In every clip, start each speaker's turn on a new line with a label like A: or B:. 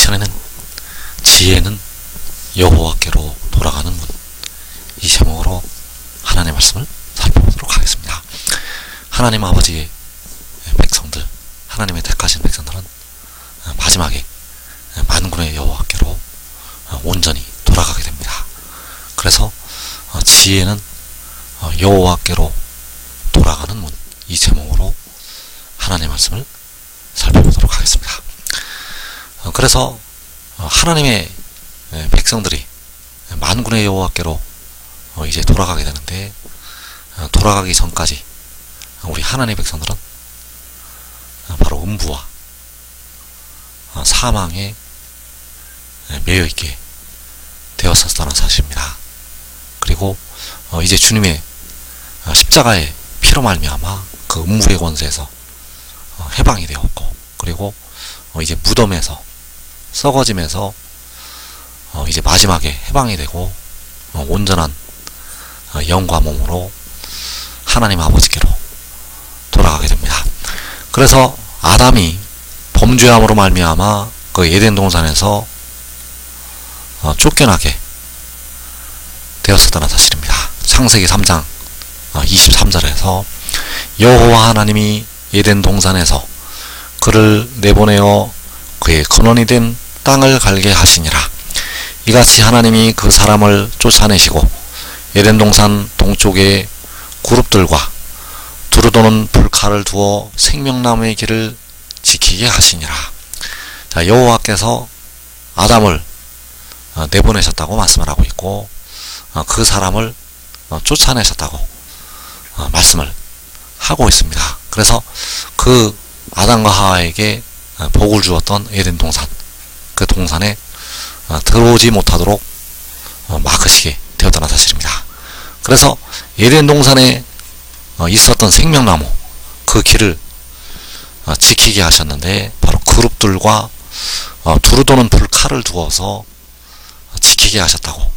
A: 시간에는 지혜는 여호와께로 돌아가는 문, 이 제목으로 하나님의 말씀을 살펴보도록 하겠습니다. 하나님 아버지의 백성들, 하나님의 택하신 백성들은 마지막에 만군의 여호와께로 온전히 돌아가게 됩니다. 그래서 지혜는 여호와께로 돌아가는 문, 이 제목으로 하나님의 말씀을 살펴보도록 하겠습니다. 그래서 하나님의 백성들이 만군의 여호와께로 이제 돌아가게 되는데, 돌아가기 전까지 우리 하나님의 백성들은 바로 음부와 사망에 매여 있게 되었었다는 사실입니다. 그리고 이제 주님의 십자가의 피로 말미암아 그 음부의 권세에서 해방이 되었고, 그리고 이제 무덤에서 썩어짐에서 이제 마지막에 해방이 되고 온전한 영과 몸으로 하나님 아버지께로 돌아가게 됩니다. 그래서 아담이 범죄함으로 말미암아 그 에덴 동산에서 쫓겨나게 되었었다는 사실입니다. 창세기 3장 23절에서 여호와 하나님이 에덴 동산에서 그를 내보내어 그의 근원이 된 땅을 갈게 하시니라. 이같이 하나님이 그 사람을 쫓아내시고 에덴 동산 동쪽에 그룹들과 두루도는 불칼을 두어 생명나무의 길을 지키게 하시니라. 자, 여호와께서 아담을 내보내셨다고 말씀을 하고 있고, 그 사람을 쫓아내셨다고 말씀을 하고 있습니다. 그래서 그 아담과 하와에게 복을 주었던 에덴 동산, 그 동산에 들어오지 못하도록 막으시게 되었다는 사실입니다. 그래서 에덴 동산에 있었던 생명나무, 그 길을 지키게 하셨는데, 바로 그룹들과 두루도는 불칼을 두어서 지키게 하셨다고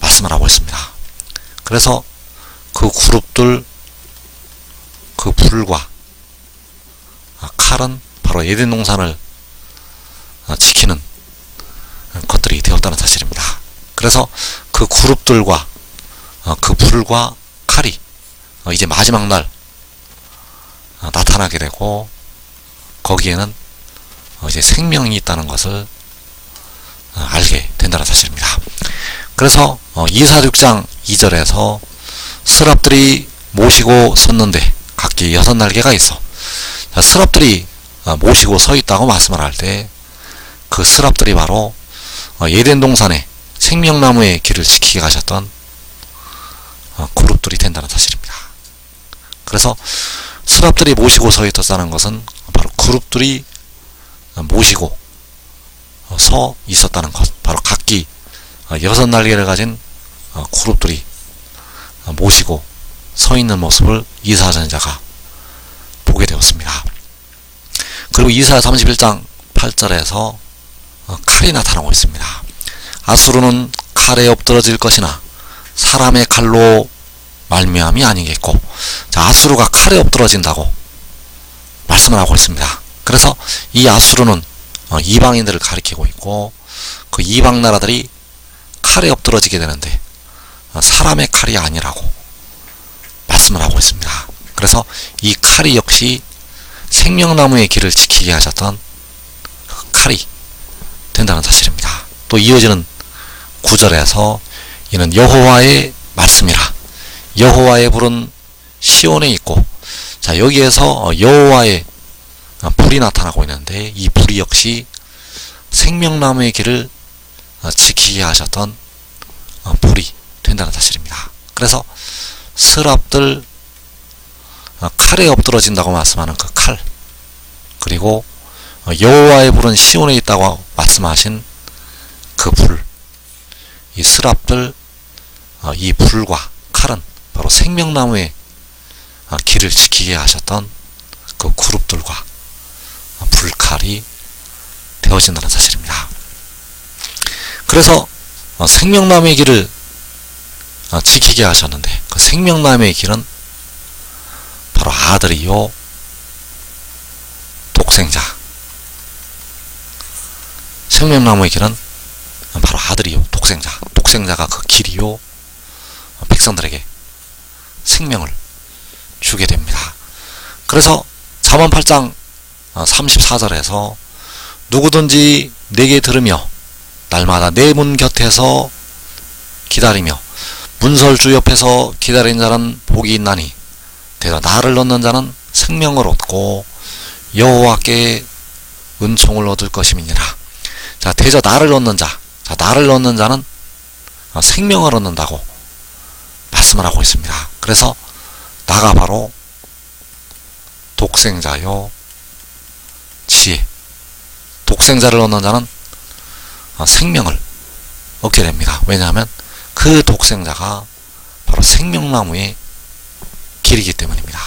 A: 말씀을 하고 있습니다. 그래서 그 그룹들, 그 불과 칼은 바로 에덴 동산을 지키는 것들이 되었다는 사실입니다. 그래서 그 그룹들과 그 불과 칼이 이제 마지막 날 나타나게 되고, 거기에는 이제 생명이 있다는 것을 알게 된다는 사실입니다. 그래서 이사 6장 2절에서 스랍들이 모시고 섰는데 각기 6날개가 있어. 스랍들이 모시고 서 있다고 말씀을 할 때, 그 스랍들이 바로 에덴 동산에 생명나무의 길을 지키게 하셨던 그룹들이 된다는 사실입니다. 그래서 스랍들이 모시고 서 있었다는 것은 바로 그룹들이 모시고 서 있었다는 것, 바로 각기 6날개를 가진 그룹들이 모시고 서 있는 모습을 이사야전자가 보게 되었습니다. 그리고 이사야 31장 8절에서 칼이 나타나고 있습니다. 아수르는 칼에 엎드러질 것이나 사람의 칼로 말미암이 아니겠고, 자, 아수르가 칼에 엎드러진다고 말씀을 하고 있습니다. 그래서 이 아수르는 이방인들을 가리키고 있고, 그 이방 나라들이 칼에 엎드러지게 되는데 사람의 칼이 아니라고 말씀을 하고 있습니다. 그래서 이 칼이 역시 생명나무의 길을 지키게 하셨던 그 칼이 된다는 사실입니다. 또 이어지는 9절에서 이는 여호와의 말씀이라. 여호와의 불은 시온에 있고, 자, 여기에서 여호와의 불이 나타나고 있는데, 이 불이 역시 생명나무의 길을 지키게 하셨던 불이 된다는 사실입니다. 그래서 스랍들 칼에 엎드러진다고 말씀하는 그 칼, 그리고 여호와의 불은 시온에 있다고 말씀하신 그 불, 이 스랍들, 이 불과 칼은 바로 생명나무의 길을 지키게 하셨던 그 그룹들과 불칼이 되어진다는 사실입니다. 그래서 생명나무의 길을 지키게 하셨는데, 그 생명나무의 길은 바로 아들이요 독생자 생명나무의 길은 바로 아들이요, 독생자가 그 길이요, 백성들에게 생명을 주게 됩니다. 그래서 잠언 8장 34절에서 누구든지 내게 들으며 날마다 내 문 곁에서 기다리며 문설주 옆에서 기다리는 자는 복이 있나니 대저 나를 얻는 자는 생명을 얻고 여호와께 은총을 얻을 것임이니라. 자, 대저 나를 얻는 자, 나를 얻는 자는 생명을 얻는다고 말씀을 하고 있습니다. 그래서 나가 바로 독생자요 지혜, 독생자를 얻는 자는 생명을 얻게 됩니다. 왜냐하면 그 독생자가 바로 생명나무의 길이기 때문입니다.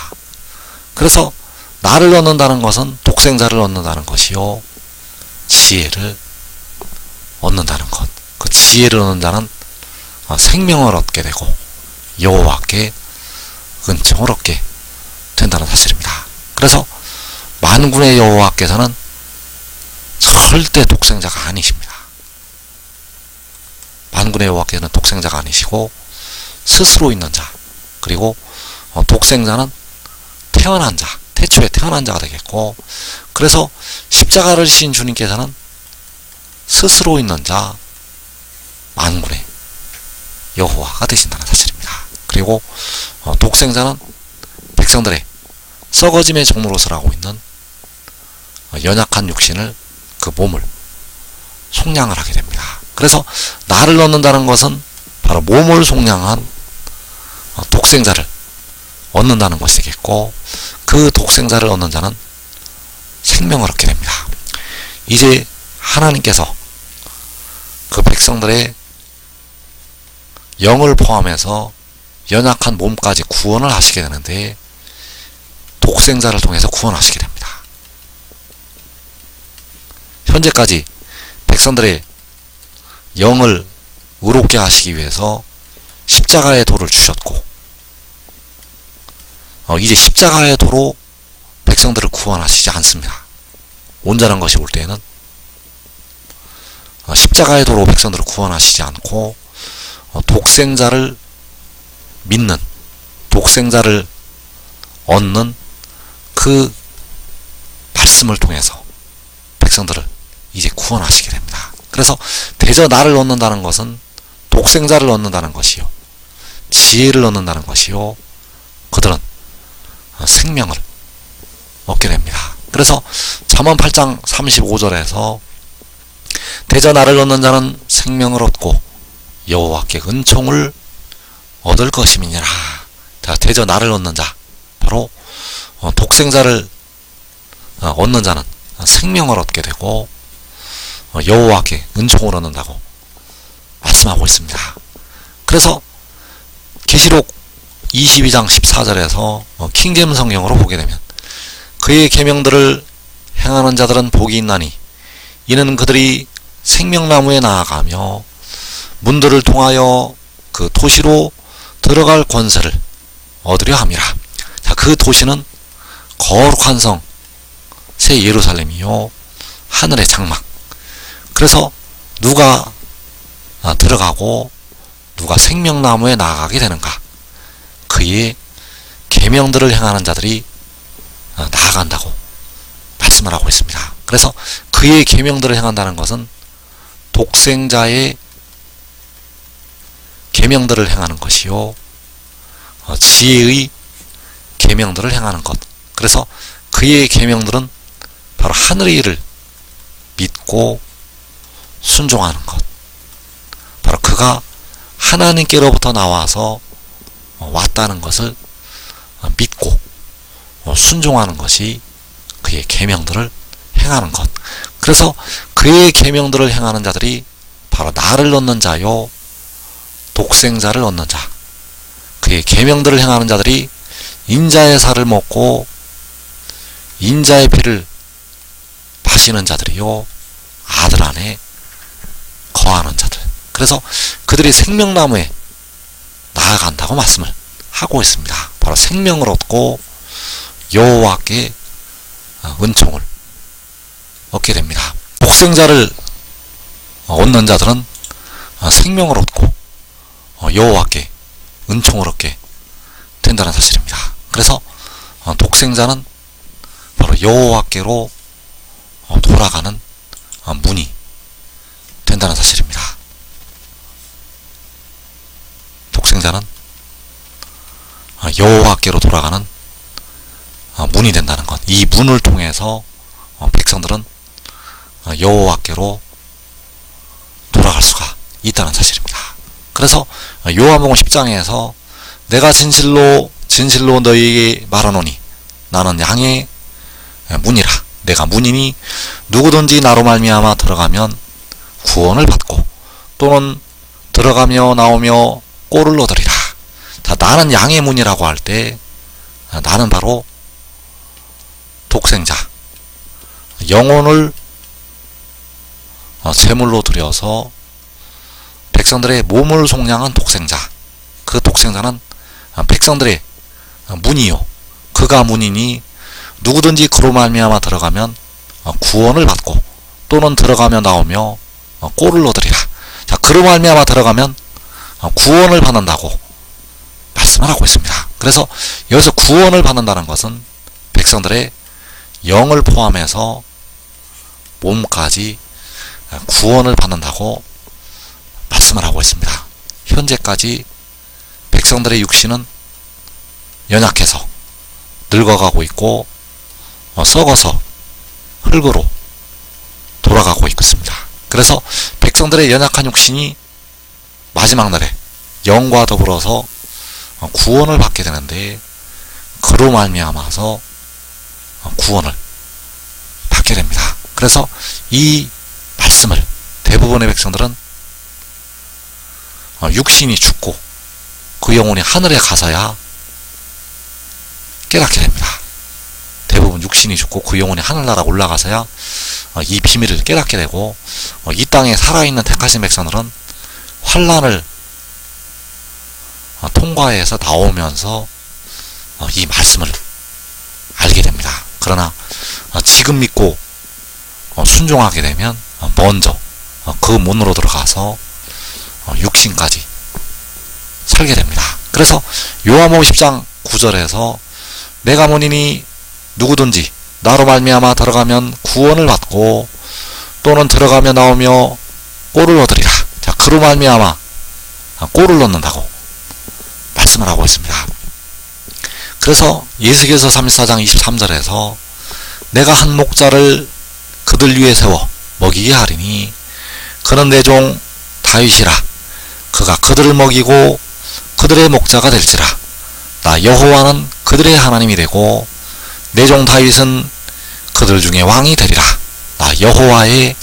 A: 그래서 나를 얻는다는 것은 독생자를 얻는다는 것이요, 지혜를 얻는다는 것. 그 지혜를 얻는 자는 생명을 얻게 되고 여호와께 은총을 얻게 된다는 사실입니다. 그래서 만군의 여호와께서는 절대 독생자가 아니십니다. 만군의 여호와께서는 독생자가 아니시고 스스로 있는 자, 그리고 독생자는 태어난 자, 태초에 태어난 자가 되겠고, 그래서 십자가를 지신 주님께서는 스스로 있는 자, 만군의 여호와가 되신다는 사실입니다. 그리고 독생자는 백성들의 썩어짐의 종로로서라고 있는 연약한 육신을, 그 몸을 속량을 하게 됩니다. 그래서 나를 얻는다는 것은 바로 몸을 속량한 독생자를 얻는다는 것이 되겠고, 그 독생자를 얻는 자는 생명을 얻게 됩니다. 이제 하나님께서 그 백성들의 영을 포함해서 연약한 몸까지 구원을 하시게 되는데, 독생자를 통해서 구원하시게 됩니다. 현재까지 백성들의 영을 의롭게 하시기 위해서 십자가의 도를 주셨고, 이제 십자가의 도로 백성들을 구원하시지 않습니다. 온전한 것이 올 때에는 십자가의 도로 백성들을 구원하시지 않고 독생자를 믿는, 독생자를 얻는 그 말씀을 통해서 백성들을 이제 구원하시게 됩니다. 그래서 대저 나를 얻는다는 것은 독생자를 얻는다는 것이요, 지혜를 얻는다는 것이요, 그들은 생명을 얻게 됩니다. 그래서 잠언 8장 35절에서 대저 나를 얻는 자는 생명을 얻고 여호와께 은총을 얻을 것임이니라. 대저 나를 얻는 자, 바로 독생자를 얻는 자는 생명을 얻게 되고 여호와께 은총을 얻는다고 말씀하고 있습니다. 그래서 계시록 22장 14절에서 킹제임 성경으로 보게 되면 그의 계명들을 행하는 자들은 복이 있나니 이는 그들이 생명나무에 나아가며 문들을 통하여 그 도시로 들어갈 권세를 얻으려 함이라. 자, 그 도시는 거룩한 성 새 예루살렘이요, 하늘의 장막. 그래서 누가 들어가고 누가 생명나무에 나아가게 되는가? 그의 계명들을 행하는 자들이 나아간다고 말씀을 하고 있습니다. 그래서 그의 계명들을 행한다는 것은 독생자의 계명들을 행하는 것이요, 지혜의 계명들을 행하는 것. 그래서 그의 계명들은 바로 하늘의 일을 믿고 순종하는 것. 바로 그가 하나님께로부터 나와서 왔다는 것을 믿고 순종하는 것이 그의 계명들을 행하는 것. 그래서 그의 계명들을 행하는 자들이 바로 나를 얻는 자요, 독생자를 얻는 자. 그의 계명들을 행하는 자들이 인자의 살을 먹고 인자의 피를 마시는 자들이요, 아들 안에 거하는 자들. 그래서 그들이 생명나무에 나아간다고 말씀을 하고 있습니다. 바로 생명을 얻고 여호와께 은총을 얻게 됩니다. 독생자를 얻는 자들은 생명을 얻고 여호와께 은총을 얻게 된다는 사실입니다. 그래서 독생자는 바로 여호와께로 돌아가는 문이 된다는 사실입니다. 독생자는 여호와께로 돌아가는 문이 된다는 것. 이 문을 통해서 백성들은 여호와께로 돌아갈 수가 있다는 사실입니다. 그래서 요한복음 10장에서 내가 진실로 너희에게 말하노니 나는 양의 문이라. 내가 문이니 누구든지 나로 말미암아 들어가면 구원을 받고 또는 들어가며 나오며 꼴을 얻으리라. 자, 나는 양의 문이라고 할 때 나는 바로 독생자, 영혼을 제물로 드려서 백성들의 몸을 속량한 독생자. 그 독생자는 백성들의 문이요, 그가 문이니 누구든지 그로 말미암아 들어가면 구원을 받고 또는 들어가며 나오며 꼴을 얻으리라. 자, 그로 말미암아 들어가면 구원을 받는다고 말씀을 하고 있습니다. 그래서 여기서 구원을 받는다는 것은 백성들의 영을 포함해서 몸까지 구원을 받는다고 말씀을 하고 있습니다. 현재까지 백성들의 육신은 연약해서 늙어가고 있고 썩어서 흙으로 돌아가고 있습니다. 그래서 백성들의 연약한 육신이 마지막 날에 영과 더불어서 구원을 받게 되는데 그로 말미암아서 구원을 받게 됩니다. 그래서 이 말씀을 대부분의 백성들은 육신이 죽고 그 영혼이 하늘에 가서야 깨닫게 됩니다. 대부분 육신이 죽고 그 영혼이 하늘나라 올라가서야 이 비밀을 깨닫게 되고, 이 땅에 살아있는 택하신 백성들은 환난을 통과해서 나오면서 이 말씀을 알게 됩니다. 그러나 지금 믿고 순종하게 되면 먼저 그 문으로 들어가서 육신까지 살게 됩니다. 그래서 요한복음 10장 9절에서 내가 문이니 누구든지 나로 말미암아 들어가면 구원을 받고 또는 들어가며 나오며 꼴을 얻으리라. 자, 그로 말미암아 꼴을 얻는다고 말씀을 하고 있습니다. 그래서 예수께서 34장 23절에서 내가 한 목자를 그들 위에 세워 먹이게 하리니 그는 내 종 다윗이라. 그가 그들을 먹이고 그들의 목자가 될지라. 나 여호와는 그들의 하나님이 되고 내 종 다윗은 그들 중에 왕이 되리라. 나 여호와의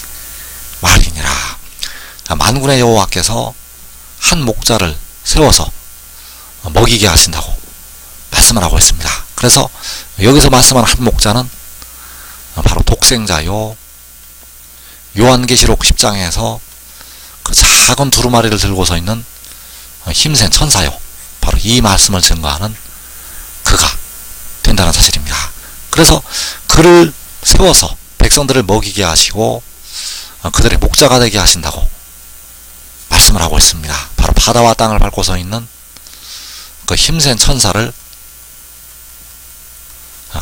A: 말이니라. 만군의 여호와께서 한 목자를 세워서 먹이게 하신다고 말씀을 하고 있습니다. 그래서 여기서 말씀하는 한 목자는 바로 독생자요, 요한계시록 10장에서 그 작은 두루마리를 들고서 있는 힘센 천사요, 바로 이 말씀을 증거하는 그가 된다는 사실입니다. 그래서 그를 세워서 백성들을 먹이게 하시고 그들의 목자가 되게 하신다고 말씀을 하고 있습니다. 바로 바다와 땅을 밟고 서 있는 그 힘센 천사를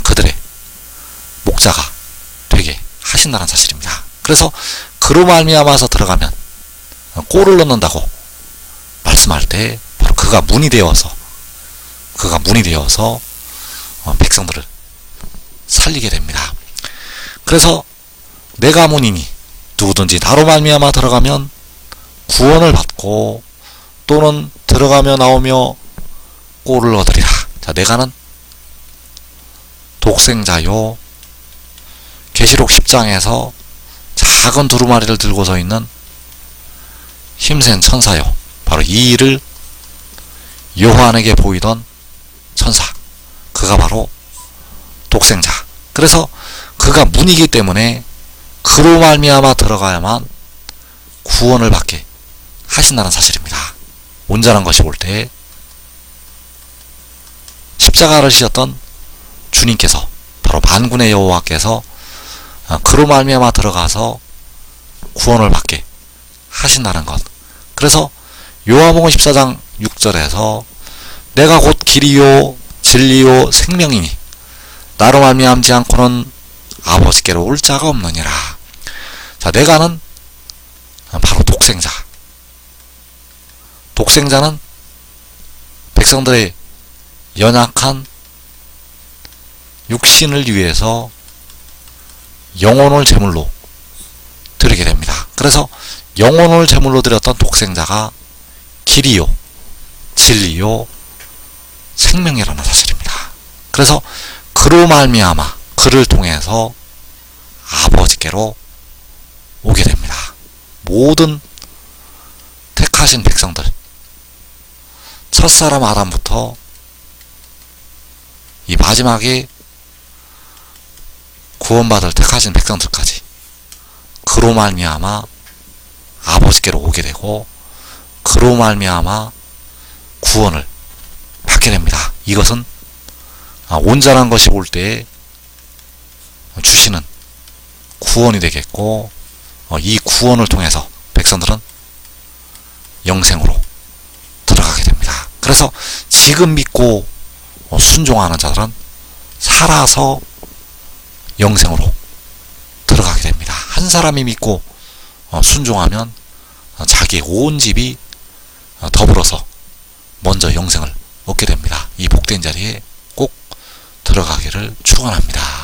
A: 그들의 목자가 되게 하신다는 사실입니다. 그래서 그로 말미암아서 들어가면 꼴을 넣는다고 말씀할 때 바로 그가 문이 되어서 백성들을 살리게 됩니다. 그래서 내가 문이니 누구든지 나로 말미암아 들어가면 구원을 받고 또는 들어가며 나오며 꼴을 얻으리라. 자, 내가는 독생자요, 계시록 10장에서 작은 두루마리를 들고 서 있는 힘센 천사요, 바로 이 일을 요한에게 보이던 천사, 그가 바로 독생자. 그래서 그가 문이기 때문에 그로 말미암아 들어가야만 구원을 받게 하신다는 사실입니다. 온전한 것이 올 때 십자가를 지셨던 주님께서 바로 만군의 여호와께서 그로 말미암아 들어가서 구원을 받게 하신다는 것. 그래서 요한복음 14장 6절에서 내가 곧 길이요 진리요 생명이니 나로 말미암지 않고는 아버지께로 올 자가 없느니라. 자, 내가는 바로 독생자. 독생자는 백성들의 연약한 육신을 위해서 영혼을 제물로 드리게 됩니다. 그래서 영혼을 제물로 드렸던 독생자가 길이요 진리요 생명이라는 사실입니다. 그래서 그로 말미암아 그를 통해서 아버지께로 오게 됩니다. 모든 택하신 백성들, 첫사람 아담부터 이 마지막에 구원받을 택하신 백성들까지 그로 말미암아 아버지께로 오게 되고 그로 말미암아 구원을 받게 됩니다. 이것은 온전한 것이 올 때에 주시는 구원이 되겠고, 이 구원을 통해서 백성들은 영생으로 들어가게 됩니다. 그래서 지금 믿고 순종하는 자들은 살아서 영생으로 들어가게 됩니다. 한 사람이 믿고 순종하면 자기의 온 집이 더불어서 먼저 영생을 얻게 됩니다. 이 복된 자리에 꼭 들어가기를 축원합니다.